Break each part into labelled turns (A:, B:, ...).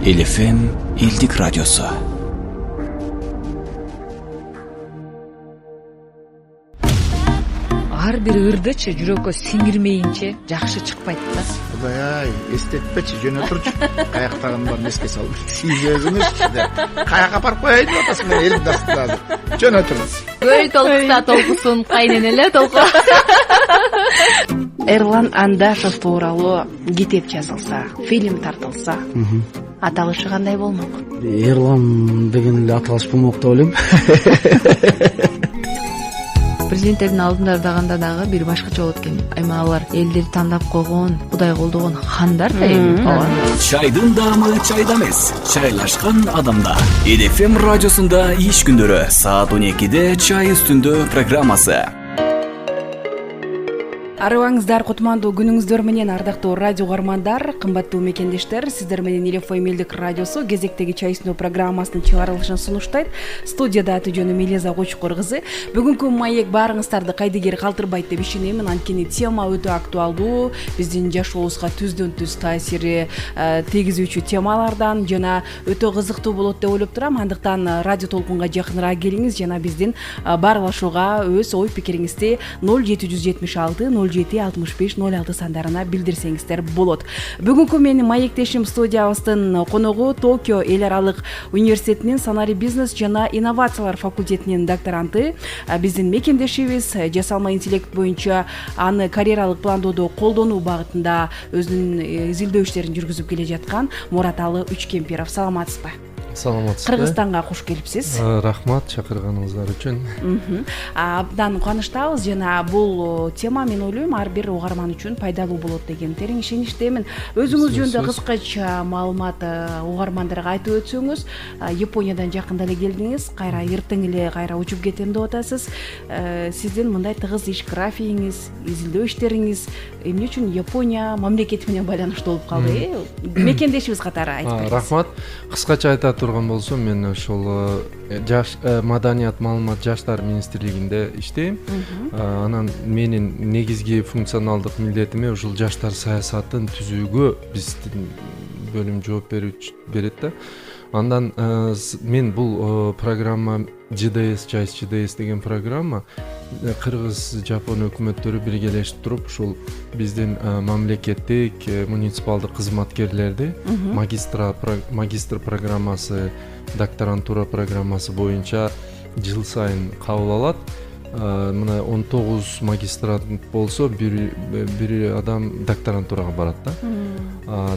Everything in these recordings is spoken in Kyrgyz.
A: эл-эф-эм элдик радиосу.
B: Ар бир ырдычы жүрөккө сиңирмейинче жакшы чыкпайт да.
C: Кудай ай, эстетпечи, жөнө турчу. Каяктагын бар эске салып. Сиз өзүңүз каяка апарып коеюн деп атасың, мен элимди астында азыр. Жөнө тур.
D: Ой, толкуса толкусун, кайнен эле толку.
E: Эрлан Андашев тууралуу китеп жазылса, фильм тартылса, аталышы кандай болмок?
F: Эрлан деген эле аталыш болмок деп ойлойм.
D: Президенттердин алдында дагы бир башкача болот экен. Аймалар элдер тандап койгон, Кудай колдогон хандар да эми.
A: Чайдын даамы чайда эмес, чайлашкан адамда. эл-эф-эм радиосунда иш күндөрү саат 12-де чай үстүндө программасы.
E: Арыбаңыздар, кутмандуу күнүңүздөр менен, ардактуу радио угармандар, кымбаттуу мекендештер. Сиздер менен эл-эф-эм элдик радиосу кезектеги чай үстүндө программасынын чыгарылышын сунуштайт. Студияда аты-жөнү Мелиза Кочкор кызы. Бүгүнкү маек баарыңыздарды кайдыгер калтырбайт деп ишенемин. Анткени тема өтө актуалдуу. Биздин жашообузга түздөн түз таасири тийгизүүчү темалардан жана өтө кызыктуу болот деп ойлоп турам. Андыктан радио толкунга жакыныраак келиңиз жана биздин баарлашууга өз ой пикириңизди 0776 076506 сандарына билдирсеңиздер болот. Бүгүнкү менин маектешим студиябыздын коногу Токио эл аралык университетинин санари бизнес жана инновациялар факультетинин докторанты, биздин мекендешибиз, жасалма интеллект боюнча аны карьералык пландоодо колдонуу багытында өзүнүн изилдөө иштерин жүргүзүп келе жаткан Мураталы Үчкемпиров. Саламатсызбы?
F: Саламатсызбы.
E: Кыргызстанга куш келипсиз.
F: Рахмат чакырганыңыздар үчүн.
E: Абдан кубанычтабыз жана бул тема, мен ойлойм, ар бир угарман үчүн пайдалуу болот деген терең ишеничтемин. Өзүңүз жөнүндө кыскача маалымат угармандарга айтып өтсөңүз. Япониядан жакында эле келдиңиз, кайра эртең эле кайра учуп кетем деп атасыз. Сиздин мындай тыгыз иш графигиңиз, изилдөө иштериңиз эмне үчүн Япония мамлекети менен байланыштуу болуп калды? Мекендешибиз катары айтып бериңиз.
F: Рахмат. Кыскача айта турган болсом, мен ошол жаш маданият маалымат жаштар министрлигинде иштейм. Анан менин негизги функционалдык милдетиме ушул жаштар саясатын түзүүгө биздин бөлүм жооп берет да. Андан мен бул программа JDS деген программа Кыргыз Жапон өкмөттөрү биргелешип туруп ушул биздин мамлекеттик муниципалдык кызматкерлерди магистр программасы, докторантура программасы боюнча жыл сайын кабыл алат. Мына 19 магистрант болсо бир адам докторантурага барат да.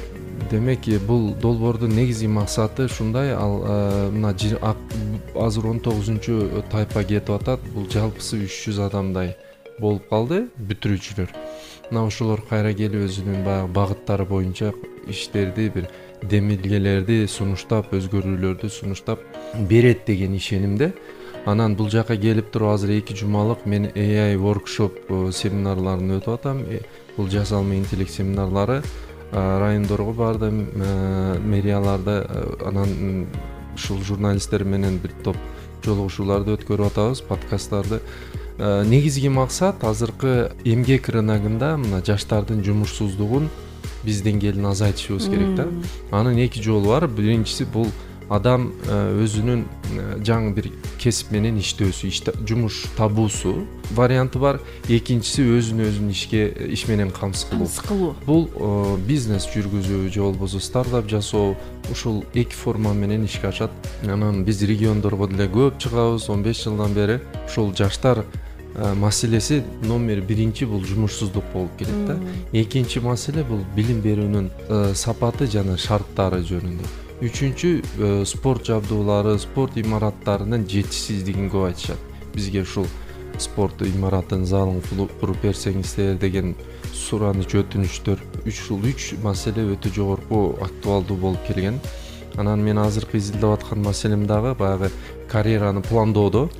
F: Демек, бул долбоордун негизги максаты ушундай. Ал мына азыр 19-чу тайпа кетип атат. Бул жалпысы 300 адамдай болуп калды бүтүрүүчүлөр. Мына ошолор кайра келип өзүнүн баягы багыттары боюнча иштерди, бир демилгелерди сунуштап, өзгөрүүлөрдү сунуштап берет деген ишенимде. Анан бул жака келип туруп азыр 2 жумалык мен AI workshop семинарларын өтүп атам. Бул жасалма интеллект семинарлары райондорго бардым, мэрияларда, анан ушул журналисттер менен бир топ жолугушууларды өткөрүп атабыз, подкасттарды. Негизги максат азыркы эмгек рыногунда мына жаштардын жумушсуздугун биз деңгээлин азайтышыбыз керек да. Анын 2 жолу бар. Биринчиси бул адам өзүнүн жаңы бир кесип менен иштөөсү, жумуш табуусу варианты бар. Экинчиси өзүн иш менен камсыз кылуу. Бул бизнес жүргүзүү же болбосо стартап жасоо, ушул 2 форма менен ишке ашат. Анан биз региондорго деле көп чыгабыз. 15 жылдан бери ушул жаштар маселеси номер 1 бул жумушсуздук болуп келет да. Экинчи маселе бул билим берүүнүн сапаты жана шарттары жөнүндө. Үчүнчү спорт жабдуулары, спорт имараттарынын жетишсиздигин көп айтышат. Бизге ушул спорт имаратын, залын куруп берсеңиздер деген сураныч, өтүнүчтөр. Ушул 3 маселе өтө жогорку актуалдуу болуп келген. Анан мен азыркы изилдеп аткан маселем дагы баягы карьераны пландоодо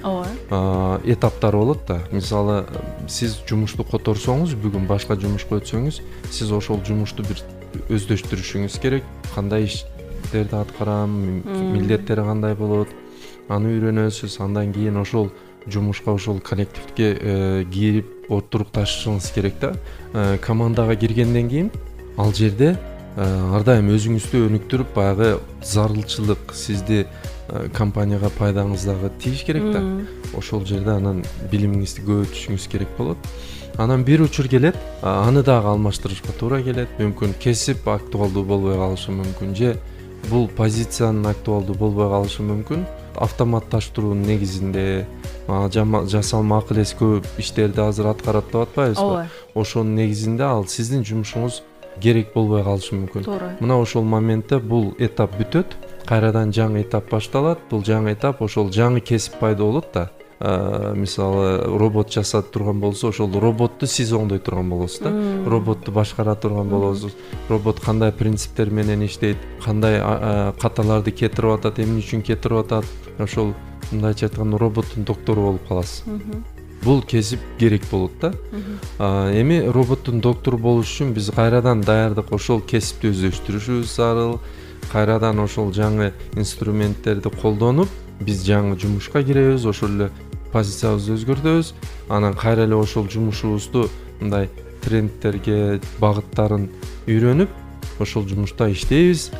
F: этаптары болот да. Мисалы, сиз жумушту которсоңуз, бүгүн башка жумушка өтсөңүз, сиз ошол жумушту бир өздөштүрүшүңүз керек. Кандай иштерди аткарам, милдеттери кандай болот, аны үйрөнөсүз. Андан кийин ошол жумушка, ошол коллективге кирип отурукташышыңыз керек да. Командага киргенден кийин ал жерде ар дайым өзүңүздү өнүктүрүп баягы зарылчылык сизди компанияга пайдаңыз дагы тийиш керек да. Ошол жерде анан билимиңизди көбөйтүшүңүз керек болот. Анан бир учур келет, аны дагы алмаштырышка туура келет. Мүмкүн кесип актуалдуу болбой калышы мүмкүн, же бул позициянын актуалдуу болбой калышы мүмкүн. Автоматташтыруунун негизинде жасалма акыл эс көп иштерди азыр аткарат деп атпайбызбы? Ошонун негизинде ал сиздин жумушуңуз керек болбой калышы мүмкүн. Мына ошол моментте бул этап бүтөт, кайрадан жаңы этап башталат. Бул жаңы этап ошол жаңы кесип пайда болот да. Мисалы робот жасап турган болсо, ошол роботту сиз оңдой турган болосуз да. Роботту башкара турган болосуз. Робот кандай принциптер менен иштейт, кандай каталарды кетирип атат, эмне үчүн кетирип атат. Ошол мындайча айтканда роботтун доктору болуп каласыз. Бул кесип керек болот да. Эми роботтун доктору болуш үчүн биз кайрадан даярдык ошол кесипти өздөштүрүшүбүз зарыл. Кайрадан ошол жаңы инструменттерди колдонуп, биз жаңы жумушка киребиз, ошол эле позициябызды өзгөртөбүз. Анан кайра эле ошол жумушубузду мындай трендтерге, багыттарын үйрөнүп, ошол жумушта иштейбиз.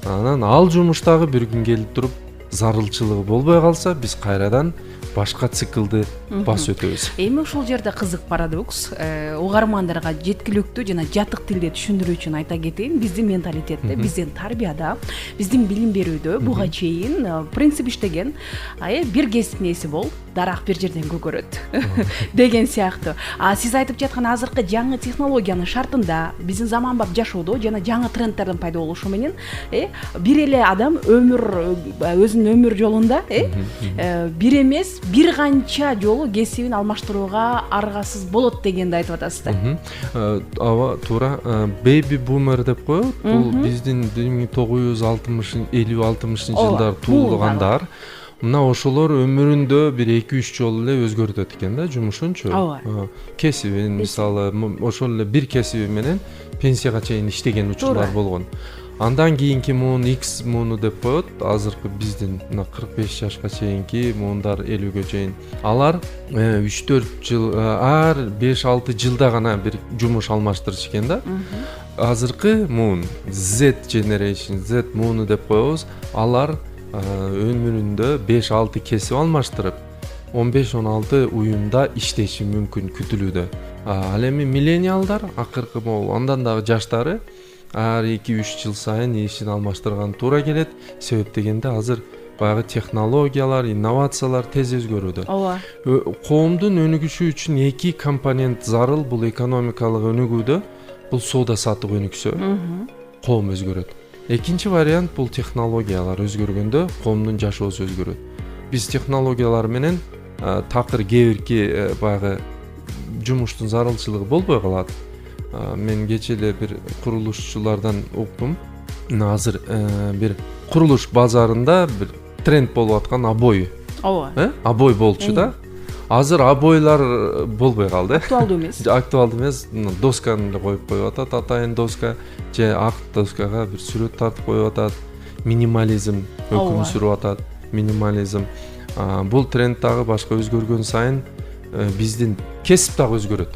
F: Анан ал жумуштагы бир күн келип туруп зарылчылыгы болбой калса, биз кайрадан башка циклды басып өтөбүз.
E: Эми ушул жерде кызык парадокс, угармандарга жеткиликтүү жана жатык тилде түшүндүрүү үчүн айта кетейин, биздин менталитетте, биздин тарбияда, биздин билим берүүдө буга чейин принцип иштеген, бир кесиптин ээси бол, дарак бир жерден көгөрөт деген сыяктуу. Сиз айтып жаткан азыркы жаңы технологиянын шартында биздин заманбап жашоодо жана жаңы трендтердин пайда болушу менен бир эле адам өзүнүн өмүр жолунда бир эмес бир канча жолу кесибин алмаштырууга аргасыз болот дегенди айтып атасыз да.
F: Ооба, туура. Baby boomer деп коет. Бул биздин 1950-60 жылдар туулгандар. Мына ошолор өмүрүндө бир 2-3 жолу эле өзгөртөт экен да жумушунчу. Кесибин, мисалы, ошол эле бир кесиби менен пенсияга чейин иштеген учурлар болгон. Андан кийинки муун X мууну деп коет. Азыркы биздин 45 жашка чейинки муундар 50ге чейин. Алар 3-4 жыл, ар 5-6 жылда гана бир жумуш алмаштырыш экен да. Азыркы муун Z generation, Z мууну деп коебуз. Алар өмүрүндө 5-6 кесип алмаштырып 15-16 уюмда иштеши мүмкүн күтүлүүдө. Ал эми миллениалдар акыркы могул андан дагы жаштары ар 2-3 жыл сайын ишин алмаштырган туура келет. Себеп дегенде азыр баягы технологиялар, инновациялар тез өзгөрүүдө. Коомдун өнүгүшү үчүн эки компонент зарыл. Бул экономикалык өнүгүүдө, бул соода саттык өнүксө, коом өзгөрөт. Экинчи вариант бул технологиялар өзгөргөндө коомдун жашоосу өзгөрөт. Биз технологиялар менен такыр кээ-бирки баягы жумуштун зарылчылыгы болбой калат. Мен кече эле бир курулушчулардан уктум. Азыр бир курулуш базарында бир тренд болуп аткан обой. Обой болчу да. Азыр обойлар болбой калды.
E: Актуалдуу эмес.
F: Актуалдуу эмес. Досканы эле коюп атат, атайын доска, же ак доскага бир сүрөт тартып коюп атат. Минимализм өкүм сүрүп атат. Минимализм. Бул тренд дагы башка өзгөргөн сайын биздин кесип дагы өзгөрөт.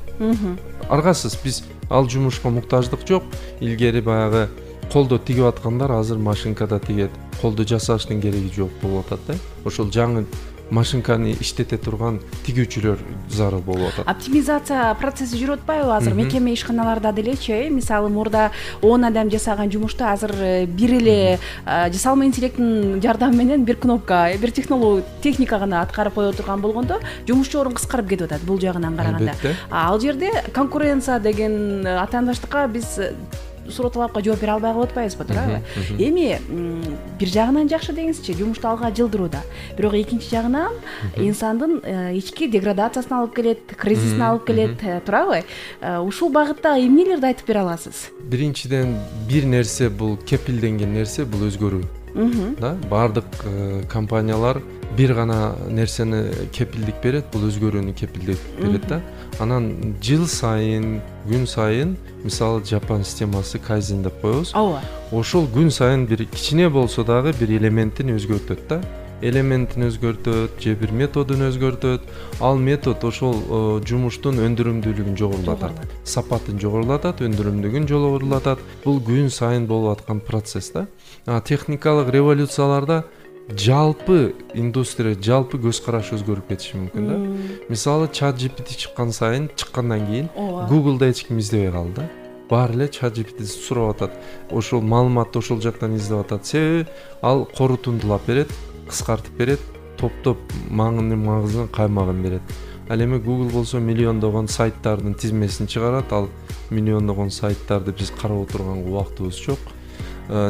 F: Аргасыз биз ал жумушка муктаждык жок. Илгери баягы колдо тигип аткандар азыр машинкада тигет. Колдо жасаштын кереги жок болуп атат да. Ошол жаңы машинканы иштете турган тигүүчүлөр зарыл болуп атат.
E: Оптимизация процесси жүрүп атпайбы азыр мекеме ишканаларда делечи? Мисалы мурда 10 адам жасаган жумушту азыр бир эле жасалма интеллекттин жардамы менен бир кнопка, бир техника гана аткарып кое турган болгондо жумушчу орун кыскарып кетип атат бул жагынан караганда. Ал жерде конкуренция деген атаандаштыкка биз суроо талапка жооп бере албай калып атпайбызбы, туурабы? Эми бир жагынан жакшы деңизчи, жумушту алга жылдырууда. Бирок экинчи жагынан инсандын ички деградациясына алып келет, кризисине алып келет, туурабы? Ушул багытта эмнелерди айтып бере аласыз?
F: Биринчиден бир нерсе бул кепилденген нерсе, бул өзгөрүү. Да, бардык компаниялар бир гана нерсени кепилдик берет, бул өзгөрүүнү кепилдик берет да. Анан жыл сайын, күн сайын, мисалы Жапон системасы кайзен деп коебуз. Ошол күн сайын бир кичине болсо дагы бир элементин өзгөртөт да. элементин өзгөртөт же бир методун өзгөртөт. Ал метод ошол жумуштун өндүрүмдүүлүгүн жогорулатат, сапатын жогорулатат, өндүрүмдүүлүгүн жогорулатат. Бул күн сайын болуп аткан процесс да. Техникалык революцияларда жалпы индустрия, жалпы көз караш өзгөрүп кетиши мүмкүн да. Мисалы ChatGPT чыккандан кийин Google'да эч ким издебей калды да. Баары эле ChatGPT сурап атат. Ошол маалыматты ошол жактан издеп атат. Себеби ал корутундулап берет, кыскартып берет, топтоп маңызын каймагын берет. Ал эми Google болсо миллиондогон сайттардын тизмесин чыгарат. Ал миллиондогон сайттарды биз карап отурганга убактыбыз жок.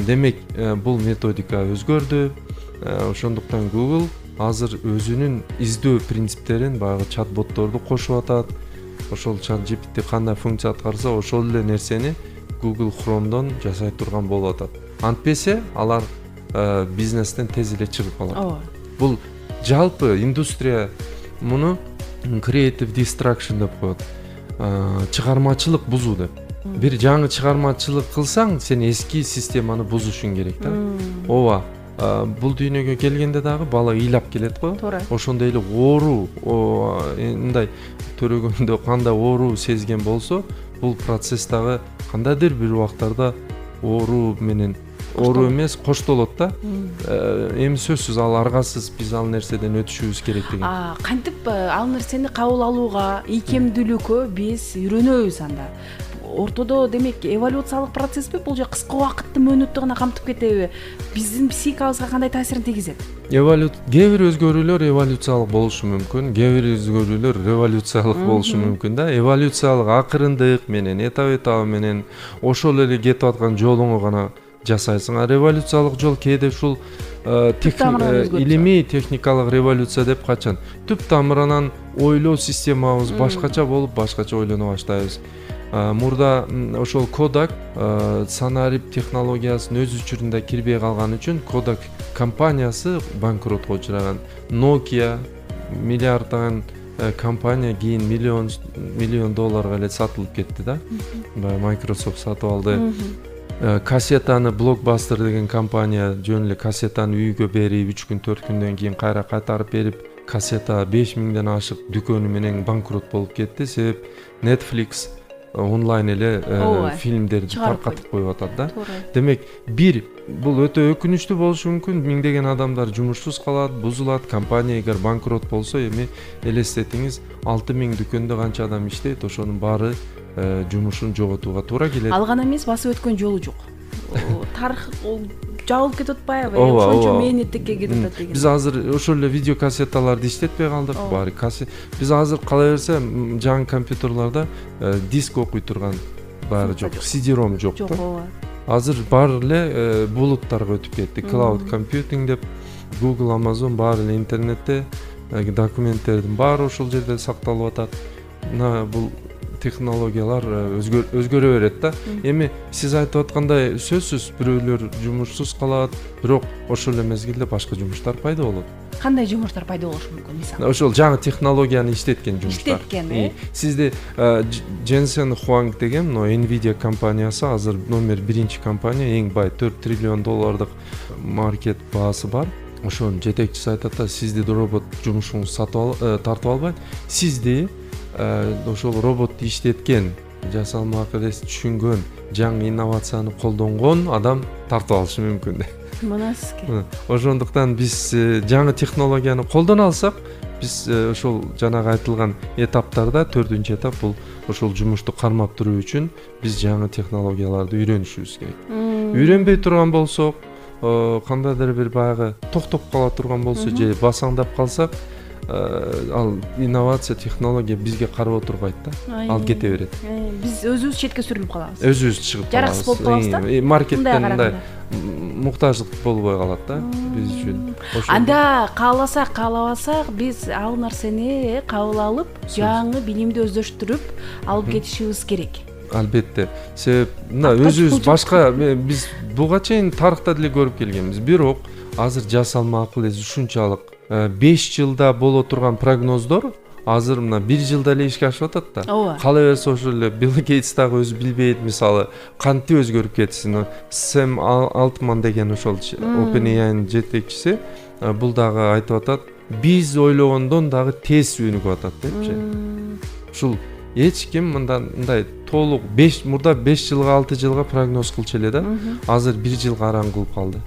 F: Демек, бул методика өзгөрдү. Ошондуктан Google азыр өзүнүн издөө принциптерин, баягы чат-ботторду кошуп атат. Ошол ChatGPT кандай функция аткарса, ошол эле нерсени Google Chrome'дон жасай турган болуп атат. Антпесе алар бизнестен тез эле чыгып калат. Бул жалпы индустрия муну creative destruction деп коет. Чыгармачылык бузуу деп. Бир жаңы чыгармачылык кылсаң, сен эски системаны бузушуң керек да. Ооба. Бул дүйнөгө келгенде дагы бала ыйлап келет го. Ошондой эле оору, мындай төрөгөндө кандай оору сезген болсо, бул процесс дагы кандайдыр бир убактарда оору менен оору эмес коштолот да. Эми сөзсүз ал аргасыз биз ал нерседен өтүшүбүз керек деген.
E: Кантип ал нерсени кабыл алууга, ийкемдүүлүккө биз үйрөнөбүз анда. Ортодо демек эволюциялык процессби, бул же кыска убакыттын мөөнөттү гана камтып кетеби? Биздин психикабызга кандай таасирин тийгизет?
F: Кээ бир өзгөрүүлөр эволюциялык болушу мүмкүн, кээ бир өзгөрүүлөр революциялык болушу мүмкүн да. Эволюциялык акырындык менен, этап менен ошол эле кетип аткан жолуңу гана жасайсың. Революциялык жол кээде ушул илимий техникалык революция деп качан түп тамырынан ойлоо системабыз башкача болуп, башкача ойлоно баштайбыз. Мурда ошол Kodak санарип технологиясын өз учурунда кирбей калган үчүн Kodak компаниясы банкротко учураган. Nokia миллиарддаган компания кийин миллион долларга эле сатылып кетти да. Microsoft сатып алды. Кассетаны Blockbuster деген компания жөн эле кассетаны үйгө берип 3 күн 4 күндөн кийин кайра кайтарып берип, кассета 5000ден ашык дүкөнү менен банкрот болуп кетти. Себеп Netflix онлайн эле фильмдерди таркатып коюп атат да. Демек, бул өтө өкүнүчтүү болушу мүмкүн. Миңдеген адамдар жумушсуз калат, бузулат. Компания эгер банкрот болсо, эми элестетиңиз 6000 дүкөндө канча адам иштейт, ошонун баары жумушун жоготууга туура келет.
E: Ал гана эмес, басып өткөн жолу жок. Тарых жабылып кетип атпайбы? Ошончо мээнеттикке кетип атат деген.
F: Биз азыр ошол эле видео кассеталарды иштетпей калдык. Баары биз азыр кала берсе жаңы компьютерларда диск окуй турган баары жок, CD-ROM жок да. Азыр баары эле булуттарга өтүп кетти. Cloud computing деп Google, Amazon баары эле интернетте документтердин баары ошол жерде сакталып атат. Бул технологиялар өзгөрө берет да. Эми сиз айтып аткандай сөзсүз бирөөлөр жумушсуз калат, бирок ошол эле мезгилде башка жумуштар пайда болот.
E: Кандай жумуштар пайда болушу мүмкүн, мисалы?
F: Ошол жаңы технологияны иштеткен жумуштар. Сизде Jensen Huang деген Nvidia компаниясы азыр номер 1 компания, эң бай, 4 триллион доллардык маркет баасы бар. Ошонун жетекчиси айтат да, сизди робот жумушуңузду тартып албайт. Сизди ошол роботту иштеткен, жасалма акырес түшүнгөн, жаңы инновацияны колдонгон адам тартып алышы мүмкүн.
E: Мына сизге.
F: Ошондуктан биз жаңы технологияны колдоно алсак, биз ошол жанагы айтылган этаптарда 4-этап бул ошол жумушту кармап туруу үчүн биз жаңы технологияларды үйрөнүшүбүз керек. Үйрөнбөй турган болсок, кандайдыр бир баягы токтоп кала турган болсо же басаңдап калсак, ал инновация, технология бизге карап отурбайт да. Ал кете берет.
E: Биз өзүбүз четке сүрүлүп калабыз.
F: Өзүбүз чыгып калабыз.
E: Жараксыз болуп калабыз да.
F: Маркеттен мындай муктаждык болбой калат да биз үчүн.
E: Анда кааласак, каалабасак биз ал нерсени кабыл алып, жаңы билимди өздөштүрүп алып кетишибиз керек.
F: Албетте. Себеп өзүбүз башка биз буга чейин тарыхта деле көрүп келгенбиз. Бирок азыр жасалма акыл эс ушунчалык 5 жылда боло турган прогноздор азыр мына 1 жылда эле ишке ашып атат да.
E: Ооба.
F: Кала берсе ошол эле Билл Гейтс дагы өзү билбейт, мисалы кантип өзгөрүп кетсин. Сэм Алтман деген ошол OpenAI'нын жетекчиси бул дагы айтып атат, биз ойлогондон дагы тез өнүгүп атат депчи. Ушул эч ким мындай толук мурда 5 жылга 6 жылга прогноз кылчу эле да. Азыр 1 жыл караң кылып калды.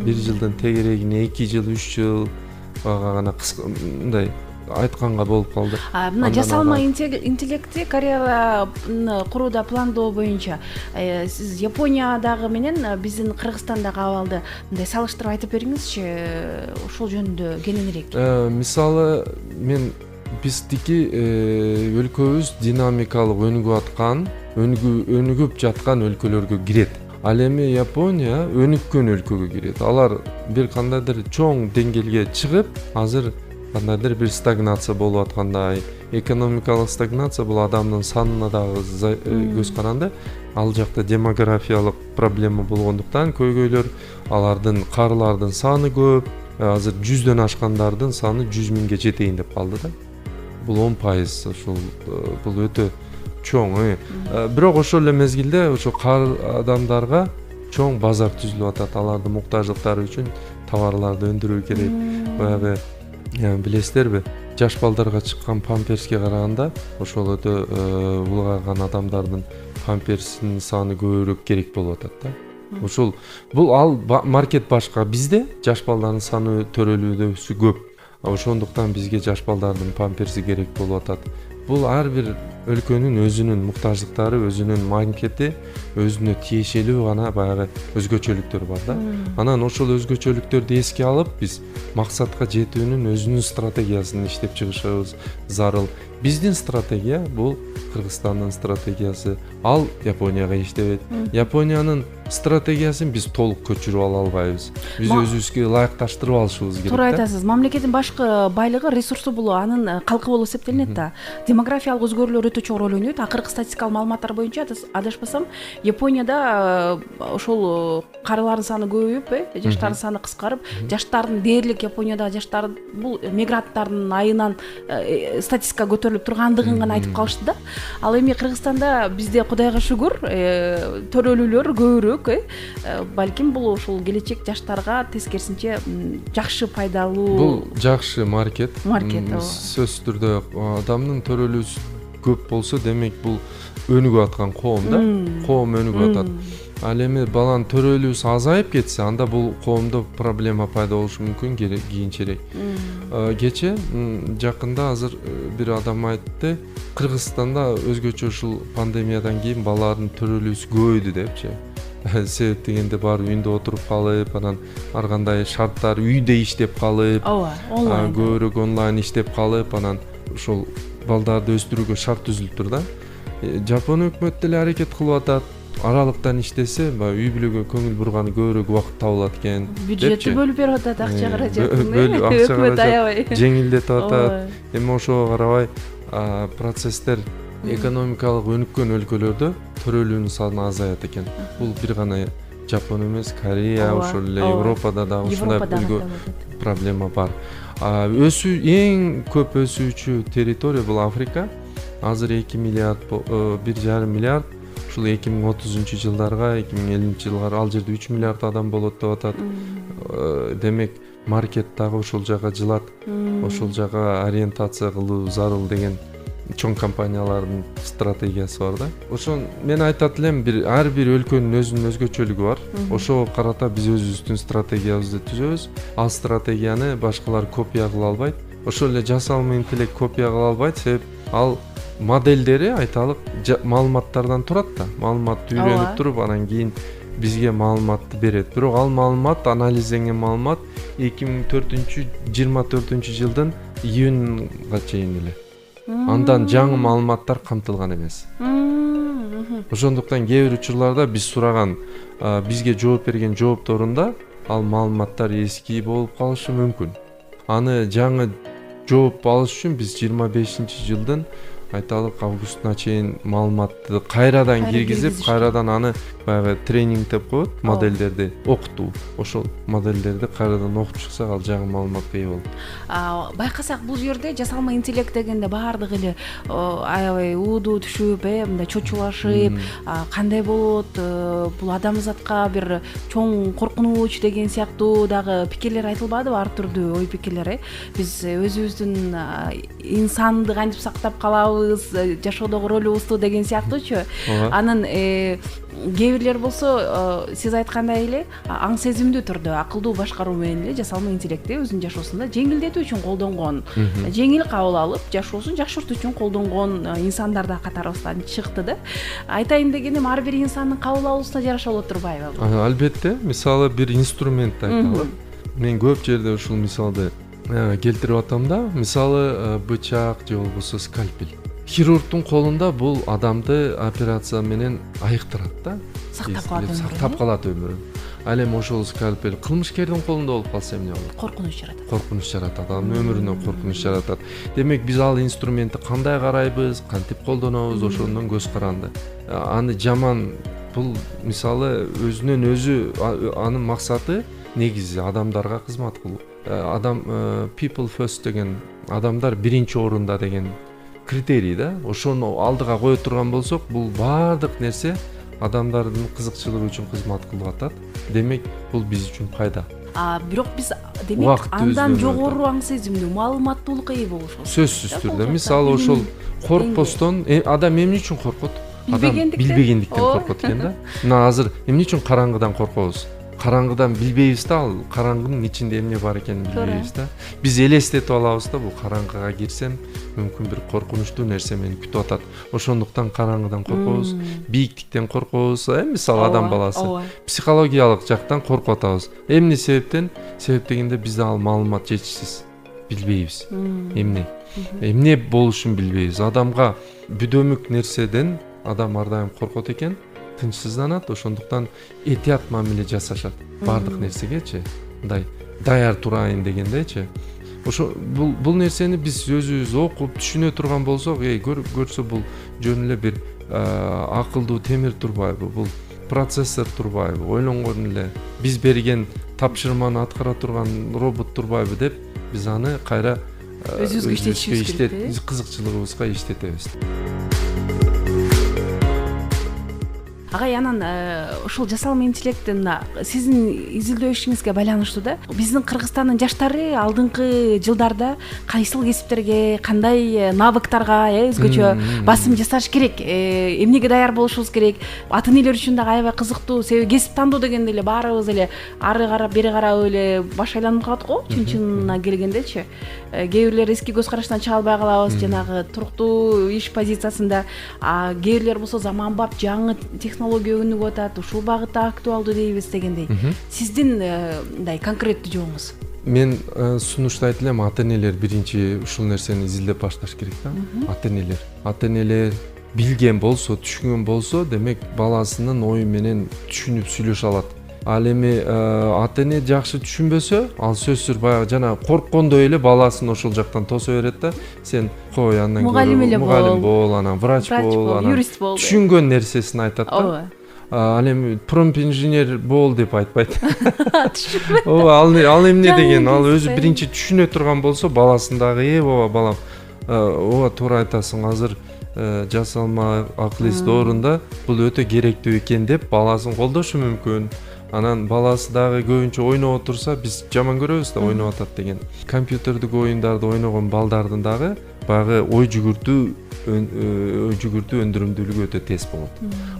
F: 1 жылдын тегерегине 2 жыл 3 жыл гана кыска мындай айтканга болуп калды.
E: Мына жасалма интеллекти Кореяда курууда пландоо боюнча сиз Япониядагы менен биздин Кыргызстандагы абалды мындай салыштырып айтып бериңизчи, ошол жөнүндө кененирээк.
F: Мисалы мен биздики өлкөбүз динамикалык өнүгүп жаткан өлкөлөргө кирет. Ал эми Япония өнүккөн өлкөгө кирет. Алар бир кандайдыр чоң деңгээлге чыгып, азыр кандайдыр бир стагнация болуп аткандай, экономикалык стагнация бул адамдын санына дагы көз каранды. Ал жакта демографиялык проблема болгондуктан көйгөйлөр, алардын карылардын саны көп. Азыр 100дөн ашкандардын саны 100 миңге жетейин деп калды да. Бул 10%, ошол бул өтө чоң. Бирок ошол эле мезгилде ошо кар адамдарга чоң базар түзүлүп атат. Алардын муктаждыктары үчүн товарларды өндүрүү керек. Баягы билесиздерби, жаш балдарга чыккан памперске караганда ошол өтө улгайган адамдардын памперсинин саны көбүрөөк керек болуп атат да. Ошол бул маркет башка, бизде жаш балдардын саны төрөлүүдөсү көп. Ошондуктан бизге жаш балдардын памперси керек болуп атат. Бул ар бир өлкөнүн өзүнүн муктаждыктары, өзүнүн маркети, өзүнө тиешелүү гана баягы өзгөчөлүктөр бар да. Анан ошол өзгөчөлүктөрдү эске алып, биз максатка жетүүнүн өзүнүн стратегиясын иштеп чыгышыбыз зарыл. Биздин стратегия бул Кыргызстандын стратегиясы. Ал Японияга иштебейт. Япониянын стратегиясын биз толук көчүрүп ала албайбыз. Биз өзүбүзгө ылайыкташтырып алышыбыз керек да.
E: Туура айтасыз. Мамлекеттин башкы байлыгы, ресурсу бул анын калкы болуп эсептелинет да. Демографиялык өзгөрүүлөр өтө чоң роль ойнойт. Акыркы статистикалык маалыматтар боюнча адашпасам, Японияда ошол карылардын саны көбөйүп, жаштардын саны кыскарып, жаштардын дээрлик Япониядагы жаштар бул мигранттардын айынан статистика көтөрүлүп тургандыгын гана айтып калышты да. Ал эми Кыргызстанда бизде Кудайга шүгүр төрөлүүлөр көбүрөөк, балким бул ошол келечек жаштарга тескерисинче жакшы пайдалуу.
F: Бул жакшы маркет.
E: Сөзсүз
F: түрдө адамдын төрөлүүсү көп болсо, демек бул өнүгүп аткан коом да. Коом өнүгүп атат. Ал эми баланын төрөлүүсү азайып кетсе, анда бул коомдо проблема пайда болушу мүмкүн кийинчерээк. Кече жакында азыр бир адам айтты, Кыргызстанда өзгөчө ушул пандемиядан кийин балалардын төрөлүүсү көбөйдү депчи. Себеп дегенде баары үйүндө отуруп калып, анан ар кандай шарттар үйдө иштеп калып, көбүрөөк онлайн иштеп калып, анан ошол балдарды өстүрүүгө шарт түзүлүп тур да. Жапон өкмөтү деле аракет кылып атат. Аралыктан иштесе, үй бүлөгө көңүл бурганы көбүрөөк убакыт табылат экен.
E: Бюджетти бөлүп берип атат, акча каражатын.
F: Өкмөт аябай жеңилдетип атат. Эми ошого карабай процесстер экономикалык өнүккөн өлкөлөрдө төрөлүүнүн саны азаят экен. Бул бир гана Жапон эмес, Корея, ошол эле Европада да ушундай проблема бар. Эң көп өсүүчү территория бул Африка. Азыр 2 миллиард, 1,5 миллиард. Ушул 2030 жылдарга, 2050 жылга ал жерде 3 миллиард адам болот деп атат. Демек маркет дагы ошол жака жылат. Ошол жака ориентация кылуу зарыл деген чоң компаниялардын стратегиясы бар да. Ошон мен айтат элем, ар бир өлкөнүн өзүнүн өзгөчөлүгү бар. Ошого карата биз өзүбүздүн стратегиябызды түзөбүз. Ал стратегияны башкалар копия кыла албайт. Ошол эле жасалма интеллект копия кыла албайт, себеп ал модельдери айталык маалыматтардан турат да. Маалыматты үйрөнүп туруп, анан кийин бизге маалыматты берет. Бирок ал маалымат, анализденген маалымат 2024 жылдын июнга чейин эле. Андан жаңы маалыматтар камтылган эмес. Ошондуктан кээ бир учурларда биз сураган, бизге жооп берген жоопторунда ал маалыматтар эски болуп калышы мүмкүн. Аны жаңы жооп алыш үчүн биз 25 жылдын айталык августуна чейин маалыматты кайрадан киргизип, кайрадан аны баягы тренинг деп коет, модельдерди окутуу. Ошол модельдерди кайрадан окуп чыксак, ал жагы маалыматка ээ болот.
E: Байкасак бул жерде жасалма интеллект дегенде баардыгы эле аябай ууду түшүп, мындай чочулашып, кандай болот, бул адамзатка бир чоң коркунуч деген сыяктуу дагы пикирлер айтылбадыбы, ар түрдүү ой пикирлер. Биз өзүбүздүн инсанды кантип сактап калабыз, жашоодогу ролубузду деген сыяктуучу. Анын кээ бирлер болсо сиз айткандай эле аң сезимдүү түрдө акылдуу башкаруу менен эле жасалма интеллектти өзүнүн жашоосунда жеңилдетүү үчүн колдонгон, жеңил кабыл алып, жашоосун жакшыртуу үчүн колдонгон инсандар да катарыбыздан чыкты да. Айтайын дегеним, ар бир инсандын кабыл алуусуна жараша болот турбайбы?
F: Албетте, мисалы бир инструмент айталы. Мен көп жерде ушул мисалды келтирип атам да. Мисалы бычак же болбосо скальпель. Хирургдун колунда бул адамды операция менен айыктырат да. Сактап калат өмүрүн. Ал эми ошол скальпель кылмышкердин колунда болуп калса эмне болот? Коркунуч жаратат. Коркунуч жаратат, анын өмүрүнө коркунуч жаратат. Демек биз ал инструментти кандай карайбыз, кантип колдонобуз, ошондон көз каранды. Аны жаман, бул мисалы өзүнөн өзү анын максаты негизи адамдарга кызмат кылуу. Адам people first деген, адамдар биринчи орунда деген критерий да. Ошону алдыга кое турган болсок, бул баардык нерсе адамдардын кызыкчылыгы үчүн кызмат кылып атат. Демек, бул биз үчүн пайда.
E: Бирок биз демек андан жогору аң сезимдүү, маалыматтуулукка ээ болушубуз.
F: Сөзсүз түрдө. Мисалы ошол коркпостон адам эмне үчүн коркот? Адам билбегендиктен коркот экен да. Мына азыр эмне үчүн караңгыдан коркобуз? Караңгыдан билбейбиз да, ал караңгынын ичинде эмне бар экенин билбейбиз да. Биз элестетип алабыз да, бул караңгыга кирсем, мүмкүн бир коркунучтуу нерсе мени күтүп атат. Ошондуктан караңгыдан коркобуз, бийиктиктен коркобуз, мисалы адам баласы. Психологиялык жактан коркуп атабыз. Эмне себептен? Себеп дегенде бизде ал маалымат жетишсиз. Билбейбиз. Эмне болушун билбейбиз. Адамга бүдөмүк нерседен адам ар дайым коркот экен. Тынчсызданат, ошондуктан этият мамиле жасашат баардык нерсегечи, мындай даяр турайын дегендечи. Ошо бул нерсени биз өзүбүз окуп түшүнө турган болсок, көрсө бул жөн эле бир акылдуу темир турбайбы, бул процессор турбайбы, ойлонгон эле биз берген тапшырманы аткара турган робот турбайбы деп биз аны кайра өзүбүзгө иштетишибиз керек, кызыкчылыгыбызга иштетебиз.
E: Агай, анан ушул жасалма интеллекттин сиздин изилдөө ишиңизге байланыштуу да, биздин Кыргызстандын жаштары алдыңкы жылдарда кайсыл кесиптерге, кандай навыктарга өзгөчө басым жасаш керек, эмнеге даяр болушубуз керек, ата энелер үчүн дагы аябай кызыктуу, себеби кесип тандоо дегенде эле баарыбыз эле ары карап бери карап эле баш айланып калат го, чын-чынына келгендечи. Кээ бирлер эски көз караштан чыга албай калабыз, жанагы туруктуу иш позициясында, кээ бирлер болсо заманбап жаңы технология өнүгүп атат, ушул багытта актуалдуу дейбиз дегендей. Сиздин мындай конкреттүү жобуңуз?
F: Мен сунуштайт элем, ата энелер биринчи ушул нерсени изилдеп башташ керек да. Ата энелер билген болсо, түшүнгөн болсо, демек баласынын ою менен түшүнүп сүйлөшө алат. Ал эми ата эне жакшы түшүнбөсө, ал сөзсүз баягы жана корккондой эле баласын ошол жактан тосо берет да. Сен кой, андан көрө мугалим бол, анан врач бол, анан юрист бол. Түшүнгөн нерсесин айтат да. Ал эми промп инженер бол деп айтпайт. Ал эмне деген, ал өзү биринчи түшүнө турган болсо, баласын дагы ооба балам, ооба туура айтасың, азыр жасалма акыл эс доорунда бул өтө керектүү экен деп баласын колдошу мүмкүн. Анан баласы дагы көбүнчө ойноп отурса, биз жаман көрөбүз да, ойноп атат деген. Компьютердик оюндарды ойногон балдардын дагы баягы ой жүгүртүү өндүрүмдүүлүгү өтө тез болот.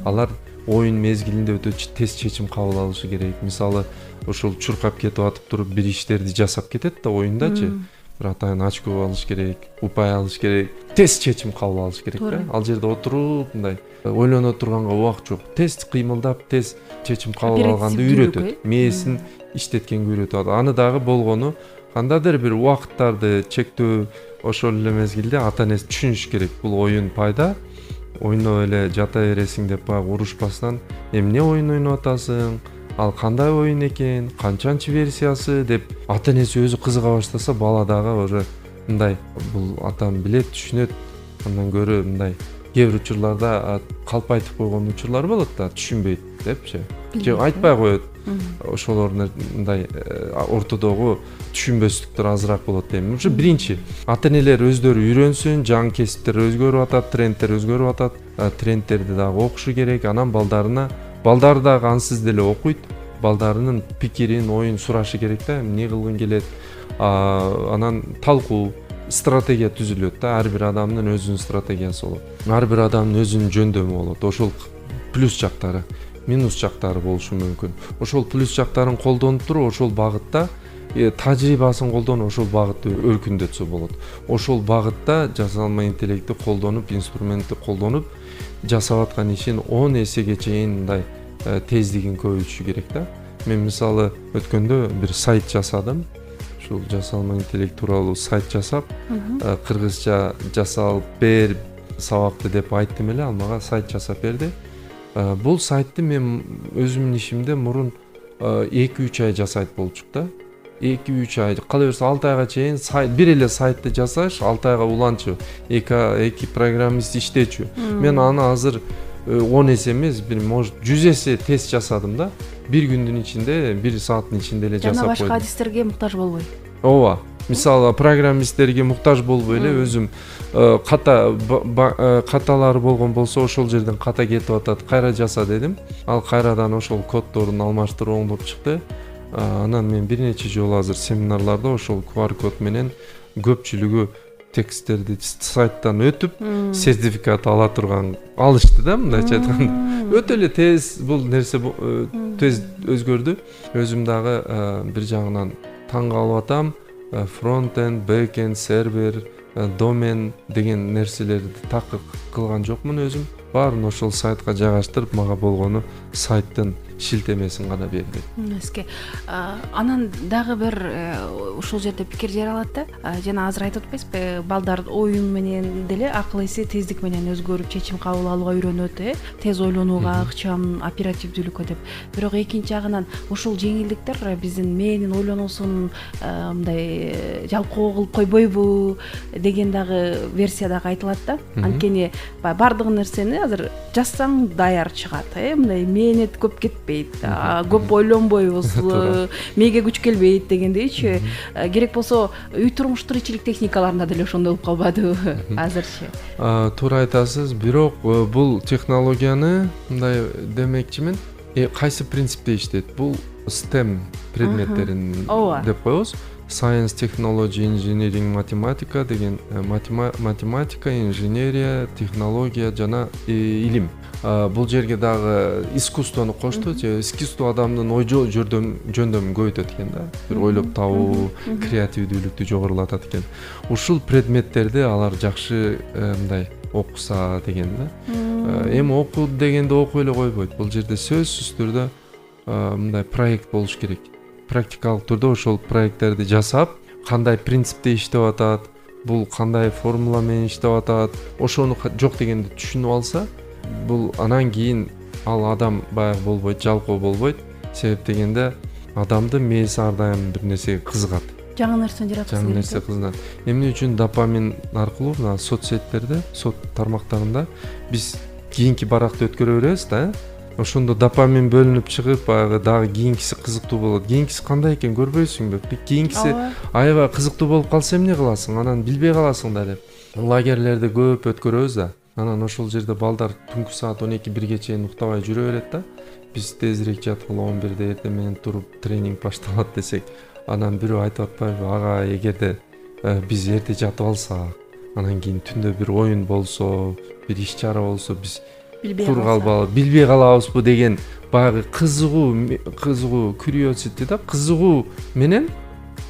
F: Алар оюн мезгилинде өтө тез чечим кабыл алышы керек. Мисалы, ошол чуркап кетип атып туруп бир иштерди жасап кетет да оюндачы. Бир атайын очко алыш керек, упай алыш керек, тез чечим кабыл алыш керек да. Ал жерде отуруп мындай ойлоно турганга убакыт жок. Тез кыймылдап, тез чечим кабыл алганды үйрөтөт. Мээсин иштеткенге үйрөтөт. Аны дагы болгону кандайдыр бир убакыттарды чектөө, ошол эле мезгилде ата энеси түшүнүш керек. Бул оюн пайда, ойноп эле жата бересиң деп баягы урушпастан, эмне оюн ойноп атасың, ал кандай оюн экен, канчанчы версиясы деп ата энеси өзү кызыга баштаса, бала дагы уже мындай, бул атам билет, түшүнөт, Андан көрө мындай кээ бир учурларда калп айтып койгон учурлар болот да, түшүнбөйт депчи. Же айтпай коет. Ошолор мындай ортодогу түшүнбөстүктөр азыраак болот дейм. Ушу биринчи. Ата-энелер өздөрү үйрөнсүн, жаңы кесиптер өзгөрүп атат, трендтер өзгөрүп атат. Трендтерди дагы окушу керек. Анан балдар дагы ансыз деле окуйт. Балдарынын пикирин, оюн сурашы керек да, эмне кылгың келет. Анан талкуу, стратегия түзүлөт да, ар бир адамдын өзүнүн стратегиясы болот. Ар бир адамдын өзүнүн жөндөмү болот. Ошол плюс жактары, минус жактары болушу мүмкүн. Ошол плюс жактарын колдонуп туруп, ошол багытта тажрыйбасын колдонуп, ошол багытты өркүндөтсө болот. Ошол багытта жасалма интеллектти колдонуп, инструментти колдонуп, жасап аткан ишин 10 эсеге чейин мындай тездигин көбөйтүшү керек да. Мен мисалы өткөндө бир сайт жасадым. Ушул жасалма интеллект тууралуу сайт жасап, кыргызча жасалып бер сабакты деп айттым эле, ал мага сайт жасап берди. Бул сайтты мен өзүмдүн ишимде мурун 2-3 ай жасайт болчук да. 2-3 ай, кала берсе 6 айга чейин бир эле сайтты жасаш, 6 айга уланчу, эки программист иштечү. Мен аны азыр 10 эсе эмес, бир может 100 эсе тез жасадым да. Бир күндүн ичинде, 1 сааттын ичинде эле жасап койдум.
E: Жана башка адистерге муктаж болбой.
F: Ооба. Мисалы программисттерге муктаж болбой эле өзүм каталары болгон болсо ошол жерден ката кетип атат, кайра жаса дедим. Ал кайрадан ошол коддорун алмаштырып оңдоп чыкты. Анан мен бир нече жолу азыр семинарларда ошол QR код менен көпчүлүгү тексттерди сайттан өтүп, сертификат ала турган алышты да, мындайча айтканда. Өтө эле тез бул нерсе тез өзгөрдү. Өзүм дагы бир жагынан таң калып атам. Фронт-энд, бэк-энд, сервер, домен деген нерселерди такыр кылган жокмун өзүм. Баарын ошол сайтка жайгаштырып, мага болгону сайттын шилтемесин гана берди.
E: Эске. Анан дагы бир ушул жерде пикир жаралат да. Жана азыр айтып атпайсызбы, балдар оюн менен деле акыл эси тездик менен өзгөрүп чечим кабыл алууга үйрөнөт, тез ойлонууга, ыкчам, оперативдүүлүккө деп. Бирок экинчи жагынан ушул жеңилдиктер биздин мээнин ойлонуусун мындай жалкоо кылып койбойбу деген дагы версия дагы айтылат да. Анткени бардык нерсени азыр жазсаң даяр чыгат, мындай мээнет көп кетпейт, көп ойлонбойбуз, мээге күч келбейт дегендейчи. Керек болсо үй турмуш тиричилик техникаларында деле ошондой болуп калбадыбы азырчы?
F: Туура айтасыз, бирок бул технологияны мындай демекчимин, кайсы принципте иштейт? Бул STEM предметтерин деп коебуз. Science, Technology, Engineering, Математика деген математика, инженерия, технология жана илим. Бул жерге дагы искусствону кошту, искусство адамдын ой жөндөмүн көбөйтөт экен да. Бир ойлоп табуу, креативдүүлүктү жогорулатат экен. Ушул предметтерди алар жакшы мындай окуса деген да. Эми окуу дегенде окуй эле койбойт. Бул жерде сөзсүз түрдө мындай проект болуш керек. Практикалык түрдө ошол проекттерди жасап, кандай принципте иштеп атат, бул кандай формула менен иштеп атат, ошону жок дегенде түшүнүп алса, бул анан кийин ал адам баягы болбойт, жалкоо болбойт. Себеп дегенде адамдын мээси ар дайым бир нерсеге кызыгат.
E: Жаңы нерсени жараткысы келет.
F: Жаңы нерсе кызыгат. Эмне үчүн допамин аркылуу мына соцсеттерде, сот тармактарында биз кийинки баракты өткөрө беребиз да. Ошондо допамин бөлүнүп чыгып, баягы дагы кийинкиси кызыктуу болот. Кийинкиси кандай экен көрбөйсүңбү? Кийинкиси аябай кызыктуу болуп калса эмне кыласың? Анан билбей каласың да деп. Лагерлерди көп өткөрөбүз да. Анан ошол жерде балдар түнкү саат 12-1ге чейин уктабай жүрө берет да. Биз тезирээк жаткыла 11де эртең менен туруп тренинг башталат десек, анан бирөө айтып атпайбы, ага, эгерде биз эрте жатып алсак, анан кийин түндө бир оюн болсо, бир иш чара болсо, биз билбей калабызбы деген баягы кызыгуу curiosity да, кызыгуу менен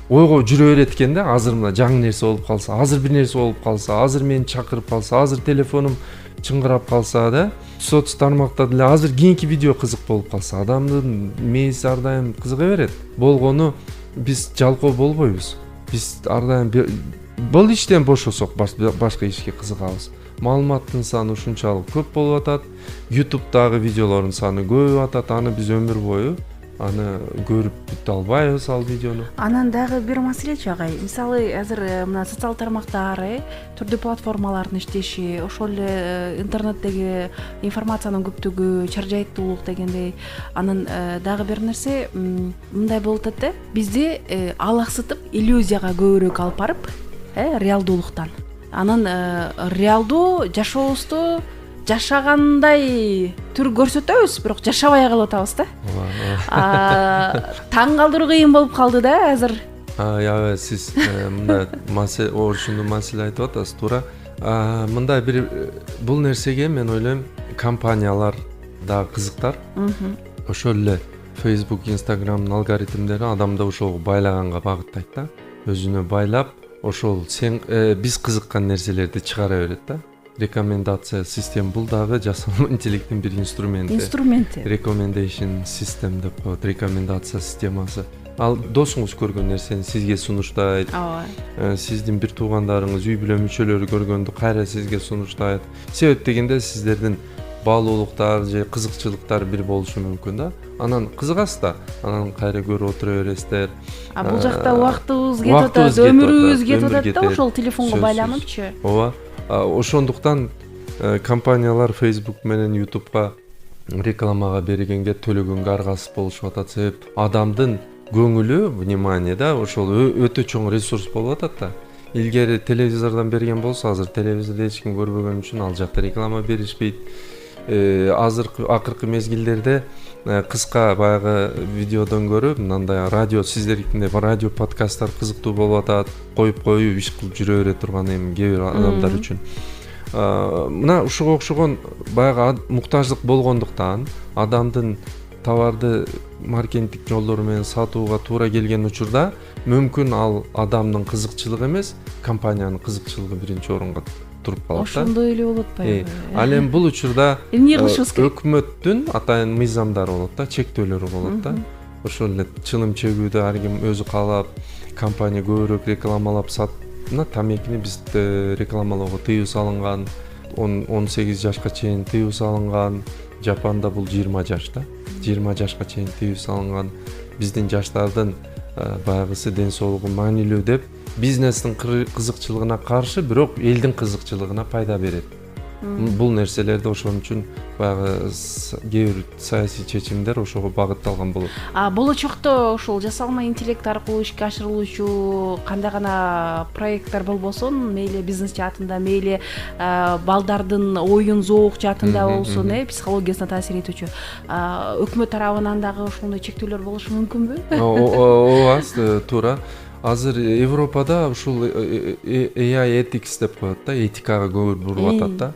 F: ойго жүрө берет экен да. Азыр мына жаңы нерсе болуп калса, азыр бир нерсе болуп калса, азыр мени чакырып калса, азыр телефонум чыңгырап калса да, соц тармакта деле азыр кийинки видео кызык болуп калса, адамдын мээси ар дайым кызыга берет. Болгону биз жалкоо болбойбуз. Биз ар дайым бул иштен бошосок башка ишке кызыгабыз. Маалыматтын саны ушунчалык көп болуп атат. YouTube'дагы видеолордун саны көбөйүп атат. Аны биз өмүр бою аны көрүп бүтө албайбыз ал видеону.
E: Анан дагы бир маселечи агай. Мисалы азыр мына социал тармактар, түрдүү платформалардын иштеши, ошол эле интернеттеги информациянын көптүгү, чаржайттуулук дегендей. Анан дагы бир нерсе мындай болуп атат да. Бизди алаксытып, иллюзияга көбүрөөк алып барып, реалдуулуктан. Анан реалдуу жашообузду жашагандай түр көрсөтөбүз, бирок жашабай калып атабыз да. Таң калтыруу кыйын болуп калды да азыр.
F: Аябай сиз мындай ошондой маселе айтып атасыз, туура. Мындай бир бул нерсеге мен ойлойм компаниялар дагы кызыктар. Ошол эле Facebook, Instagram'дын алгоритмдери адамды ошого байлаганга багыттайт да. Өзүнө байлап, ошол биз кызыккан нерселерди чыгара берет да. Рекомендация система бул дагы жасалма интеллекттин бир инструменти. Recommendation system деп коет, рекомендация системасы. Ал досуңуз көргөн нерсени сизге сунуштайт. Сиздин бир туугандарыңыз, үй бүлө мүчөлөрү көргөндү кайра сизге сунуштайт. Себеп дегенде сиздердин баалуулуктар же кызыкчылыктар бир болушу мүмкүн да. Анан кызыгасыз да, анан кайра көрүп отура бересиздер.
E: Бул жакта убактыбыз кетип атат, өмүрүбүз кетип атат да ошол телефонго байланыпчы.
F: Ооба. Ошондуктан компаниялар Facebook менен YouTube'га рекламага бергенге төлөгөнгө аргасыз болушуп атат. Себеп адамдын көңүлү, внимание да, ошол өтө чоң ресурс болуп атат да. Илгери телевизордон берген болсо, азыр телевизордо эч ким көрбөгөн үчүн ал жакта реклама беришпейт. Акыркы мезгилдерде кыска баягы видеодон көрүп, мындай радио, сиздердикиндей радио подкасттар кызыктуу болуп атат. Коюп иш кылып жүрө бере турган эми кээ бир адамдар үчүн. Мына ушуга окшогон баягы муктаждык болгондуктан адамдын товарды маркетингдик жолдору менен сатууга туура келген учурда мүмкүн ал адамдын кызыкчылыгы эмес, компаниянын кызыкчылыгы биринчи орунга туруп калат да.
E: Ошондой эле болот атпайбы?
F: Ал эми бул учурда
E: эмне кылышыбыз керек?
F: Өкмөттүн атайын мыйзамдары болот да, чектөөлөрү болот да. Ошол эле чылым чегүүдө ар ким өзү каалап, компания көбүрөөк рекламалап мына тамекини бизде рекламалоого тыюу салынган, 18 жашка чейин тыюу салынган. Жапанда бул 20 жаш да. 20 жашка чейин тыюу салынган. Биздин жаштардын баягысы ден соолугу маанилүү деп бизнестин кызыкчылыгына каршы, бирок элдин кызыкчылыгына пайда берет. Бул нерселерди ошон үчүн баягы кээ бир саясий чечимдер ошого багытталган болот.
E: Болочокто ошол жасалма интеллект аркылуу ишке ашырылуучу кандай гана проекттер болбосун, мейли бизнес жаатында, мейли балдардын оюн зоок жаатында болсун, психологиясына таасир этүүчү өкмөт тарабынан дагы ошондой чектөөлөр болушу мүмкүнбү?
F: Ооба, туура. Азыр Европада ушул AI ethics деп коет да, этикага көңүл буруп атат да.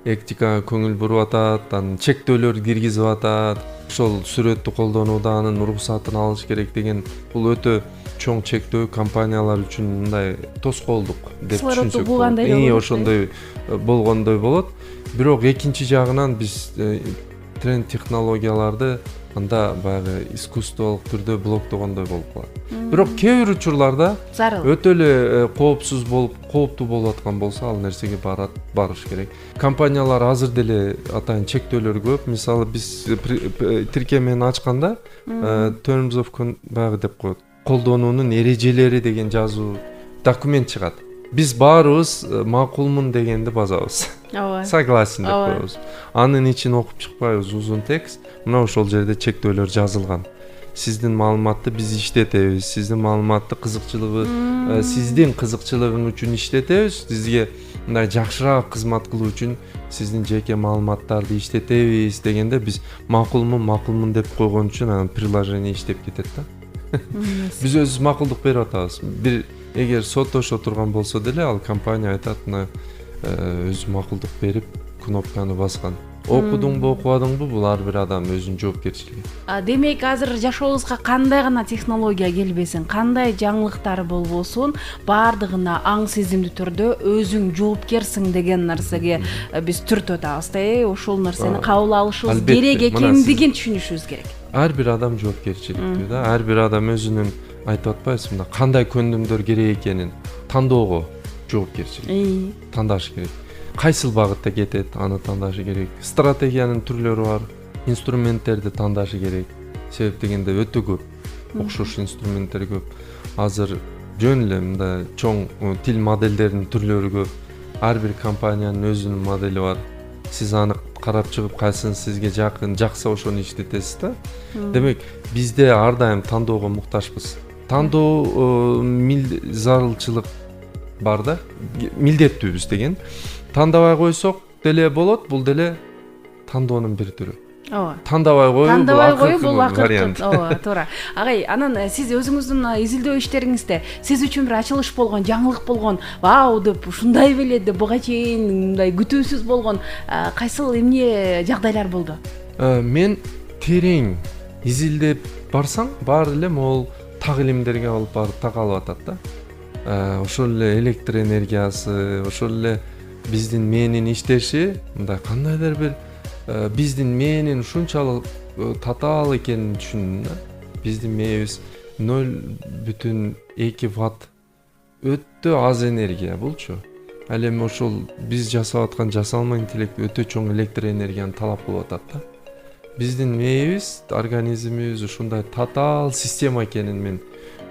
F: Этикага көңүл буруп атат, анан чектөөлөр киргизип атат. Ошол сүрөттү колдонууда анын уруксатын алыш керек деген бул өтө чоң чектөө компаниялар үчүн мындай тоскоолдук деп түшүнсөк болот. Ошондой болгондой болот. Бирок экинчи жагынан биз тренд технологияларды анда баягы искусстволук түрдө блоктогондой болуп калат. Бирок кээ бир учурларда өтө эле коопсуз болуп, кооптуу болуп аткан болсо ал нерсеге барыш керек. Компаниялар азыр деле атайын чектөөлөр көп. Мисалы биз тиркемени ачканда Terms of баягы деп коет. Колдонуунун эрежелери деген жазуу документ чыгат. Биз баарыбыз макулмун дегенди базабыз. Согласен деп коебуз. Анын ичин окуп чыкпайбыз, узун текст. Мына ошол жерде чектөөлөр жазылган. Сиздин маалыматты биз иштетебиз, сиздин маалыматты сиздин кызыкчылыгың үчүн иштетебиз, сизге мындай жакшыраак кызмат кылуу үчүн сиздин жеке маалыматтарды иштетебиз дегенде биз макулмун деп койгон үчүн анан приложение иштеп кетет да. Биз өзүбүз макулдук берип атабыз. Бир эгер соттошо турган болсо деле ал компания айтат, мына өзү макулдук берип кнопканы баскан. Окудуңбу, окубадыңбы, бул ар бир адам өзүнүн жоопкерчилиги.
E: Демек азыр жашообузга кандай гана технология келбесин, кандай жаңылыктар болбосун, баардыгына аң сезимдүү түрдө өзүң жоопкерсиң деген нерсеге биз түртүп атабыз да. Ошол нерсени кабыл алышыбыз керек экендигин түшүнүшүбүз керек.
F: Ар бир адам жоопкерчиликтүү да. Ар бир адам өзүнүн айтып атпайсызбы, кандай көндүмдөр керек экенин тандоого жоопкерчилик. Тандаш керек. Кайсыл багытта кетет, аны тандашы керек. Стратегиянын түрлөрү бар, инструменттерди тандашы керек. себеп дегенде өтө көп окшош инструменттер көп. Азыр жөн эле мындай чоң тил модельдеринин түрлөрү көп. Ар бир компаниянын өзүнүн модели бар. Сиз аны карап чыгып кайсысын сизге жакын, жакса ошону иштетесиз да. Демек, бизде ар дайым тандоого муктажбыз. Тандоо зарылчылык бар да, милдеттүүбүз деген. Тандабай койсок деле болот, бул деле тандоонун бир түрү.
E: ооба.
F: Тандабай коюу бул
E: акыркы
F: вариант.
E: ооба, туура. Агай, анан сиз өзүңүздүн изилдөө иштериңизде сиз үчүн бир ачылыш болгон, жаңылык болгон, вау деп ушундай беле деп буга чейин мындай күтүүсүз болгон кайсыл эмне жагдайлар болду?
F: Мен терең изилдеп барсаң, баары эле могул так илимдерге алып барып такалып атат да. Ошол эле электр энергиясы, ошол эле биздин мээнин иштеши, мындай кандайдыр бир биздин мээнин ушунчалык татаал экенин түшүндүм да. Биздин мээбиз 0,2 ватт өтө аз энергия булчу. Ал эми ошол биз жасап аткан жасалма интеллект өтө чоң электр энергияны талап кылып атат да. Биздин мээбиз, организмибиз ушундай татаал система экенин мен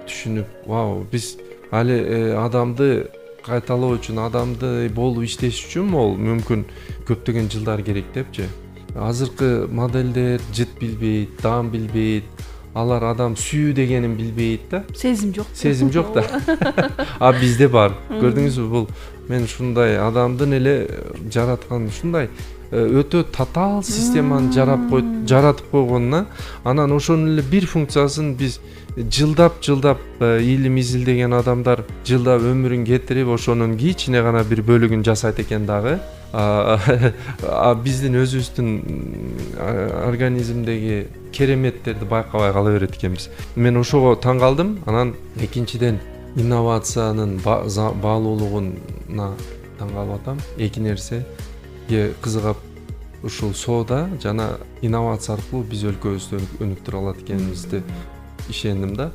F: түшүнүп, вау, биз али адамды кайталоо үчүн, адамды болуп иштеш үчүн могул мүмкүн көптөгөн жылдар керек депчи. Азыркы модельдер жыт билбейт, даам билбейт, алар адам сүйүү дегенин билбейт да.
E: Сезим жок.
F: Сезим жок да. А бизде бар. Көрдүңүзбү, бул мен ушундай адамдын эле жараткан ушундай өтө татаал системаны жаратып койгонуна, анан ошонун эле бир функциясын биз жылдап илим изилдеген адамдар жылдап өмүрүн кетирип, ошонун кичине гана бир бөлүгүн жасайт экен дагы. Биздин өзүбүздүн организмдеги кереметтерди байкабай кала берет экенбиз. Мен ошого таң калдым. Анан экинчиден инновациянын баалуулугуна таң калып атам. Эки нерсеге кызыгып, ушул соода жана инновация аркылуу биз өлкөбүздү өнүктүрө алат экенибизди ишендим да.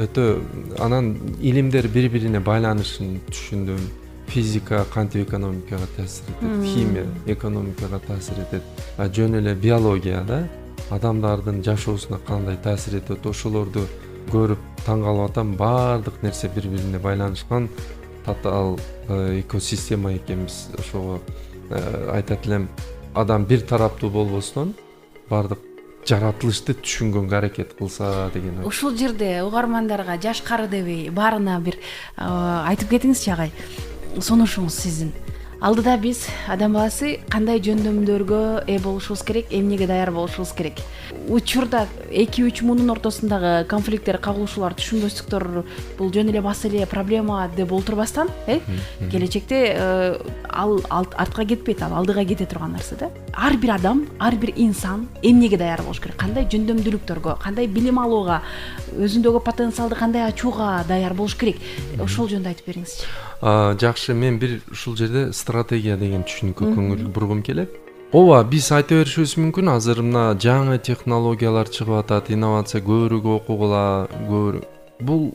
F: Өтө анан илимдер бири-бирине байланышын түшүндүм. Физика кантип экономикага таасир этет, химия экономикага таасир этет, жөн эле биология да, адамдардын жашоосуна кандай таасир этет, ошолорду көрүп таң калып атам. Баардык нерсе бири-бирине байланышкан татаал экосистема экенбиз. Ошого айтат элем, адам бир тараптуу болбостон баардык жаратылышты түшүнгөнгө аракет кылса деген.
E: Ушул жерде угармандарга жаш кары дебей баарына бир айтып кетиңизчи агай. Сунушуңуз сиздин. Алдыда биз адам баласы кандай жөндөмдөргө ээ болушубуз керек, эмнеге даяр болушубуз керек. Учурда 2-3 муунун ортосундагы конфликттер, кагылышуулар, түшүнбөстүктөр бул жөн эле маселе, проблема деп олтурбастан, келечекте ал артка кетпейт, ал алдыга кете турган нерсе да. Ар бир адам, ар бир инсан эмнеге даяр болуш керек? Кандай жөндөмдүүлүктөргө, кандай билим алууга, өзүндөгү потенциалды кандай ачууга даяр болуш керек? Ошол жөнүндө айтып бериңизчи.
F: Жакшы, мен бир ушул жерде стратегия деген түшүнүккө көңүл бургум келет. Ооба, биз айта беришибиз мүмкүн, азыр мына жаңы технологиялар чыгып атат, инновация көбүрөөк окугула, бул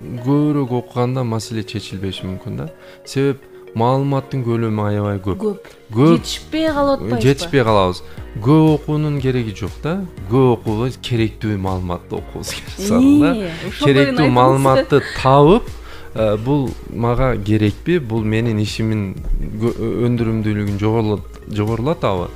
F: көбүрөөк окуганда маселе чечилбеши мүмкүн да. Себеп маалыматтын көлөмү аябай көп.
E: Жетишпей калып атпайбы?
F: Жетишпей калабыз. Көп окуунун кереги жок да. Көп окуубуз, керектүү маалыматты окуубуз керек. Керектүү маалыматты табып, бул мага керекпи, бул менин ишимин өндүрүмдүүлүгүн жогорулатабы,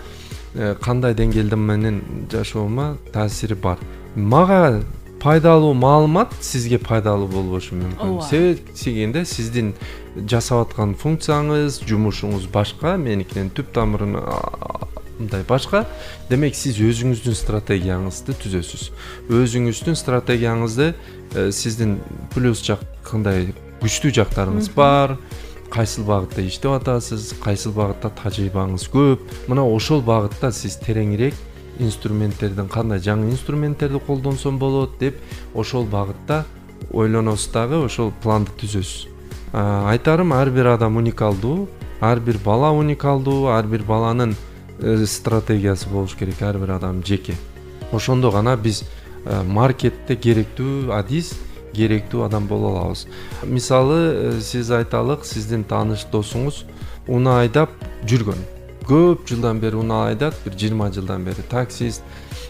F: кандай деңгээлде менин жашоома таасири бар. Мага пайдалуу маалымат сизге пайдалуу болбошу мүмкүн. Себеп дегенде сиздин жасап аткан функцияңыз, жумушуңуз башка, меникинен түп тамырын мындай башка. Демек сиз өзүңүздүн стратегияңызды түзөсүз. Өзүңүздүн стратегияңызды сиздин плюс жак кандай күчтүү жактарыңыз бар, кайсыл багытта иштеп атасыз, кайсыл багытта тажрыйбаңыз көп. Мына ошол багытта сиз тереңирээк инструменттердин, кандай жаңы инструменттерди колдонсом болот деп ошол багытта ойлоносуз дагы, ошол планды түзөсүз. Айтарым, ар бир адам уникалдуу, ар бир бала уникалдуу, ар бир баланын стратегиясы болуш керек, ар бир адам жеке. Ошондо гана биз маркетте керектүү адис, керектүү адам боло алабыз. Мисалы, сиз айталык, сиздин тааныш досуңуз унаа айдап жүргөн. Көп жылдан бери унаа айдат, бир 20 жылдан бери таксист.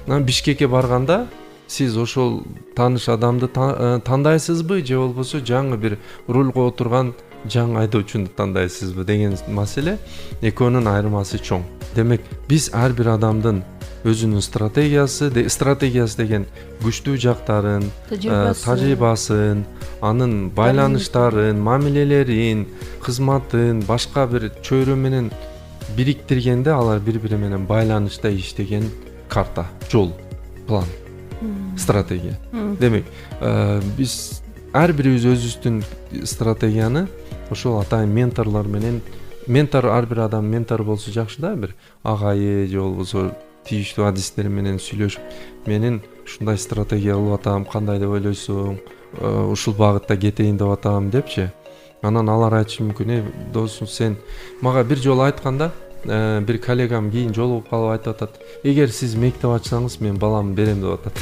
F: Бишкекке барганда сиз ошол тааныш адамды тандайсызбы же болбосо жаңы бир рульга отурган жаңы айдоочуну тандайсызбы деген маселе, экөөнүн айырмасы чоң. Демек биз ар бир адамдын өзүнүн стратегиясы деген күчтүү жактарын, тажрыйбасын, анын байланыштарын, мамилелерин, кызматын башка бир чөйрө менен бириктиргенде алар бири-бири менен байланышта иштеген карта, жол, план, стратегия. Демек, биз ар бирибиз өзүбүздүн стратегияны ошол атайын менторлор менен, ар бир адам ментор болсо жакшы да, бир агайы же болбосо тийиштүү адистер менен сүйлөшүп, менин ушундай стратегия кылып атам, кандай деп ойлойсуң, ушул багытта кетейин деп атам депчи. Анан алар айтышы мүмкүн, досум сен мага бир жолу айтканда, бир коллегам кийин жолугуп калып айтып атат, эгер сиз мектеп ачсаңыз мен баламды берем деп атат.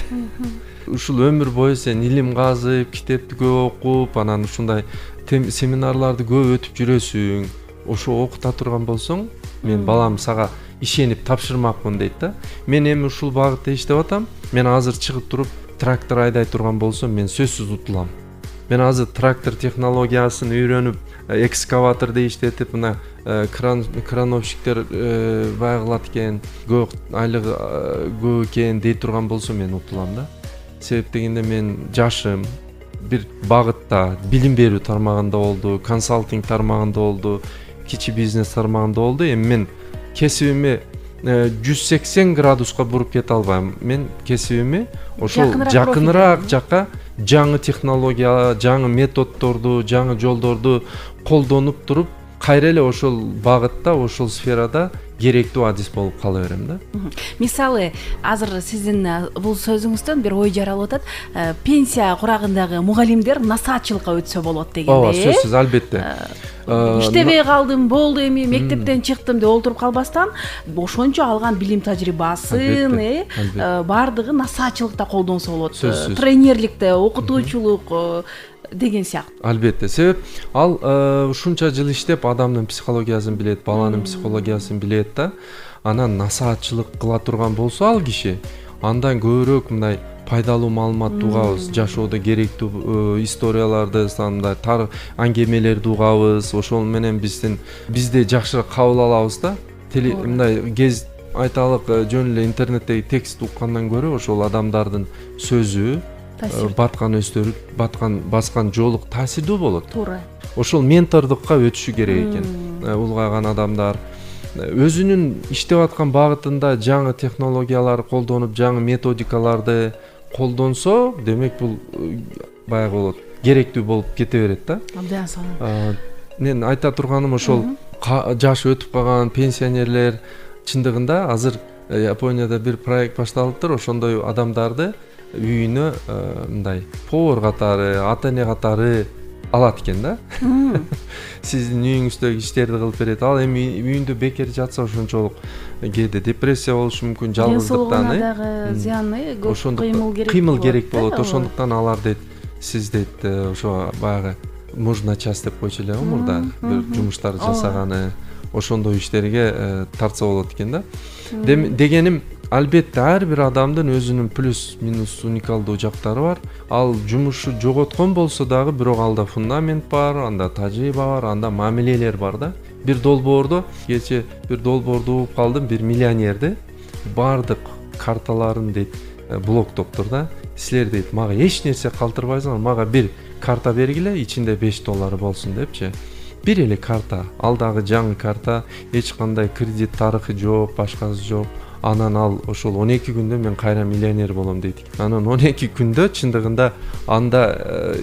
F: Ушул өмүр бою сен илим казып, китепти көп окуп, анан ушундай семинарларды көп өтүп жүрөсүң, ошо окута турган болсоң, мен балам сага ишенип тапшырмакмын дейт да. Мен эми ушул багытта иштеп атам. Мен азыр чыгып туруп трактор айдай турган болсом, мен сөзсүз утулам. Мен азыр трактор технологиясын үйрөнүп, экскаваторду иштетип, мына крановщиктер байгылат экен, көп айлыгы көп экен дей турган болсом, мен утулам да. Себеп дегенде мен жашым бир багытта, билим берүү тармагында болду, консалтинг тармагында болду, кичи бизнес тармагында болду. Эми мен кесибиме 180 градуска буруп кете албайм. Мен кесибиме ошол жакыныраак жакка жаңы технология, жаңы методдорду, жаңы жолдорду колдонуп туруп, кайра эле ошол багытта, ошол сферада керектүү адис болуп кала берем да.
E: Мисалы, азыр сиздин бул сөзүңүздөн бир ой жаралып атат. Пенсия курагындагы мугалимдер насаатчылыкка өтсө болот дегенде.
F: Ооба, сөзсүз, албетте.
E: Иштебей калдым, болду эми мектептен чыктым деп олтуруп калбастан, ошончо алган билим тажрыйбасын, баардыгы насаатчылыкта колдонсо болот. Тренерликте, окутуучулук деген сыяктуу.
F: Албетте. Себеп ал ушунча жыл иштеп адамдын психологиясын билет, баланын психологиясын билет да. Анан насаатчылык кыла турган болсо ал киши, андан көбүрөөк мындай пайдалуу маалыматты угабыз, жашоодо керектүү историяларды, мындай аңгемелерди угабыз. Ошол менен бизди жакшыраак кабыл алабыз да. Мындай гез айталык жөн эле интернеттеги текст уккандан көрө ошол адамдардын сөзү, баткан өстөрүп, баскан жолук таасирдүү болот.
E: Туура.
F: Ошол ментордукка өтүшү керек экен. Улгайган адамдар өзүнүн иштеп аткан багытында жаңы технологияларды колдонуп, жаңы методикаларды колдонсо, демек бул баягы болот, керектүү болуп кете берет да.
E: Абдан сонун.
F: Мен айта турганым ошол жашы өтүп калган пенсионерлер чындыгында азыр Японияда бир проект башталыптыр, ошондой адамдарды үйүнө мындай повар катары, ата-эне катары алат экен да. Сиздин үйүңүздөгү иштерди кылып берет. Ал эми үйүндө бекер жатса ошончолук кээде депрессия болушу мүмкүн, жалгыздыктан,
E: зыяны,
F: кыймыл керек болот. Ошондуктан алар дейт, сиз дейт, ошо баягы мужна часть деп койчу эле мурда бир жумуштар жасаганы, ошондой иштерге тартса болот экен да. Дегеним, албетте ар бир адамдын өзүнүн плюс минус уникалдуу жактары бар. Ал жумушу жоготкон болсо дагы, бирок алда фундамент бар, анда тажрыйба бар, анда мамилелер бар да. Бир долбоордо, кече бир долбоорду угуп калдым, бир миллионерди бардык карталарын дейт блоктоптур да. Силер дейт, мага эч нерсе калтырбайсыңар, мага бир карта бергиле, ичинде $5 болсун депчи. Бир эле карта, ал дагы жаңы карта, эч кандай кредит тарыхы жок, башкасы жок. Анан ал ошол 12 күндө мен кайра миллионер болом дейт. Анан 12 күндө чындыгында анда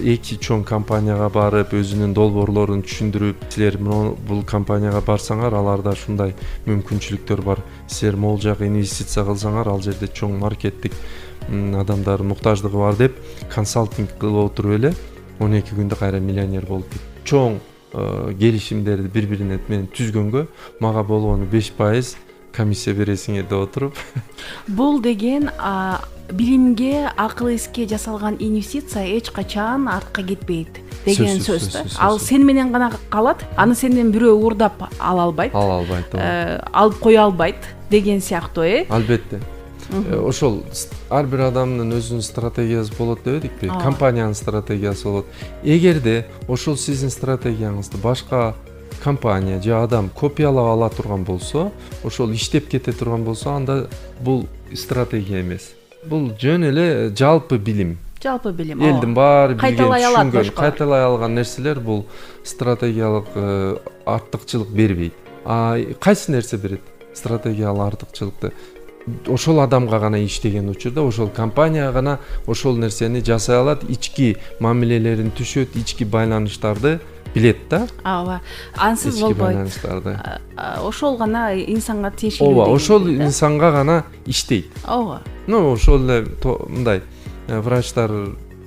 F: эки чоң компанияга барып, өзүнүн долбоорлорун түшүндүрүп, силер бул компанияга барсаңар, аларда ушундай мүмкүнчүлүктөр бар. Силер могул жак инвестиция кылсаңар, ал жерде чоң маркеттик адамдардын муктаждыгы бар деп консалтинг кылып отуруп эле 12 күндө кайра миллионер болуп кетти. Чоң келишимдерди бири-бирине менен түзгөнгө мага болгону 5% комиссия бересиңер деп отуруп.
E: Бул деген билимге, акыл эске жасалган инвестиция эч качан артка кетпейт деген сөз да. Ал сен менен гана калат, аны сенден бирөө уурдап ала албайт.
F: Алып
E: кое албайт деген сыяктуу,
F: Албетте. ошол ар бир адамдын өзүнүн стратегиясы болот дебедикпи? Компаниянын стратегиясы болот. Эгерде ошол сиздин стратегияңызды башка компания же адам копиялап ала турган болсо, ошол иштеп кете турган болсо, анда бул стратегия эмес. Бул жөн эле жалпы билим. Элдин баары билген, түшүнгөн, кайталай алган нерселер бул стратегиялык артыкчылык бербейт. Кайсы нерсе берет стратегиялык артыкчылыкты? Ошол адамга гана иштеген учурда ошол компания гана ошол нерсени жасай алат, ички мамилелерин түшөт, ички байланыштарды билет да.
E: Ооба. Ансыз болбойт. Ошол гана инсанга тиешелүү.
F: Ооба, ошол инсанга гана иштейт.
E: Ооба.
F: Ошол эле мындай врачтар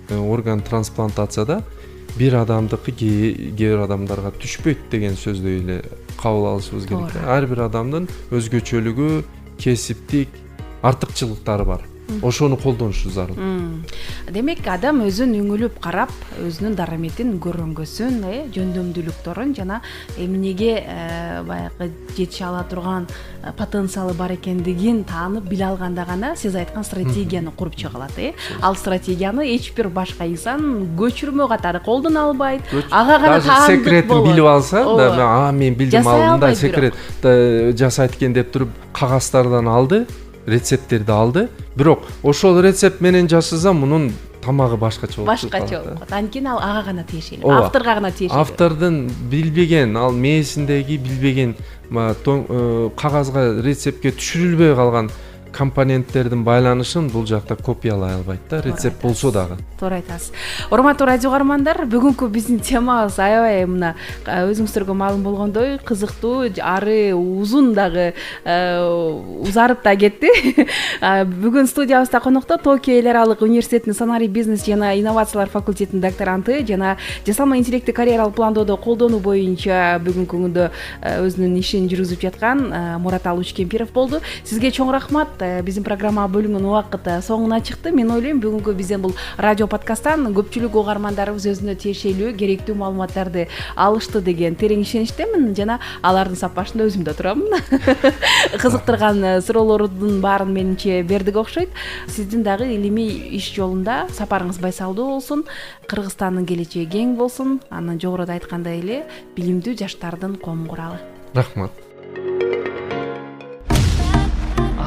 F: орган трансплантацияда бир адамдыкы кээ бир адамдарга түшпөйт деген сөздү эле кабыл алышыбыз керек. Ар бир адамдын өзгөчөлүгү, кесиптик артыкчылыктары бар. Ошону колдонушу зарыл.
E: Демек адам өзүн үңүлүп карап, өзүнүн дараметин көрөнгөсүн, жөндөмдүүлүктөрүн жана эмнеге баягы жетише ала турган потенциалы бар экендигин таанып биле алганда гана сиз айткан стратегияны куруп чыга алат. Ал стратегияны эч бир башка инсан көчүрмө катары колдоно албайт. Ага гана таандык
F: секретин билип алса, мен билдим, алдында секрет жасайт экен деп туруп кагаздардан алды. Рецепттерди алды. Бирок ошол рецепт менен жасасам мунун тамагы башкача болот.
E: Башкача болот. Анткени ал ага гана тиешелүү. Авторго гана тиешелүү.
F: Автордун билбеген, ал мээсиндеги билбеген кагазга рецептке түшүрүлбөй калган компоненттердин байланышын бул жакта копиялай албайт да, рецепт болсо дагы.
E: Туура айтасыз. Урматтуу радио каармандар, бүгүнкү биздин темабыз аябай мына өзүңүздөргө маалым болгондой кызыктуу, ары узун дагы узарып да кетти. Бүгүн студиябызда конокто Токио эл аралык университетинин сценарий, бизнес жана инновациялар факультетинин докторанты жана жасалма интеллектти карьералык пландоодо колдонуу боюнча бүгүнкү күндө өзүнүн ишин жүргүзүп жаткан Мураталы Учкемпиров болду. Сизге чоң рахмат. Биздин программага бөлүнгөн убакыт соңуна чыкты. Мен ойлойм, бүгүнкү биздин бул радио подкасттан көпчүлүк угармандарыбыз өзүнө тиешелүү, керектүү маалыматтарды алышты деген терең ишеничтемин жана алардын сапашында өзүм да турам. Кызыктырган суроолордун баарын менимче бердик окшойт. Сиздин дагы илимий иш жолунда сапарыңыз байсалдуу болсун, Кыргызстандын келечеги кең болсун. Анан жогоруда айткандай эле билимдүү жаштардын коомун куралы.
F: Рахмат.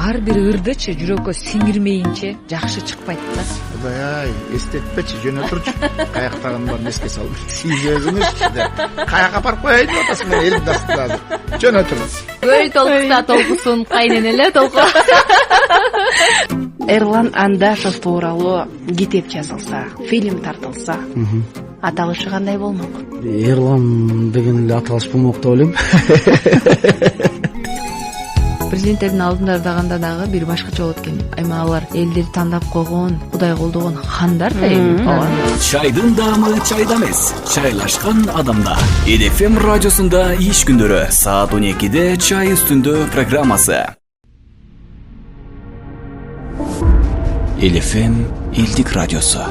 B: ар бир ырдычы жүрөккө сиңирмейинче жакшы чыкпайт да.
C: Кудай, эстетпечи, жөнө турчу. Каяктагын баарын эске салып, сиз өзүңүзчү деп. Каяка апарып коеюн деп атасың, мен элимди астында азыр. Жөнө туруң.
D: Ой, толкуса толкусун, кайнен эле толку.
E: Эрлан Андашев тууралуу китеп жазылса, фильм тартылса, аталышы кандай болмок?
G: Эрлан деген эле аталыш болмок деп ойлойм.
D: Президенттердин алдында дагы бир башкача болот экен. Айма алар элдерди тандап койгон, Кудай колдогон хандар да эми.
A: Чайдын даамы чайда эмес, чайлашкан адамда. ИДФМ радиосунда иш күндөрү саат 12-де чай үстүндө программасы. ИДФМ элдик радиосу.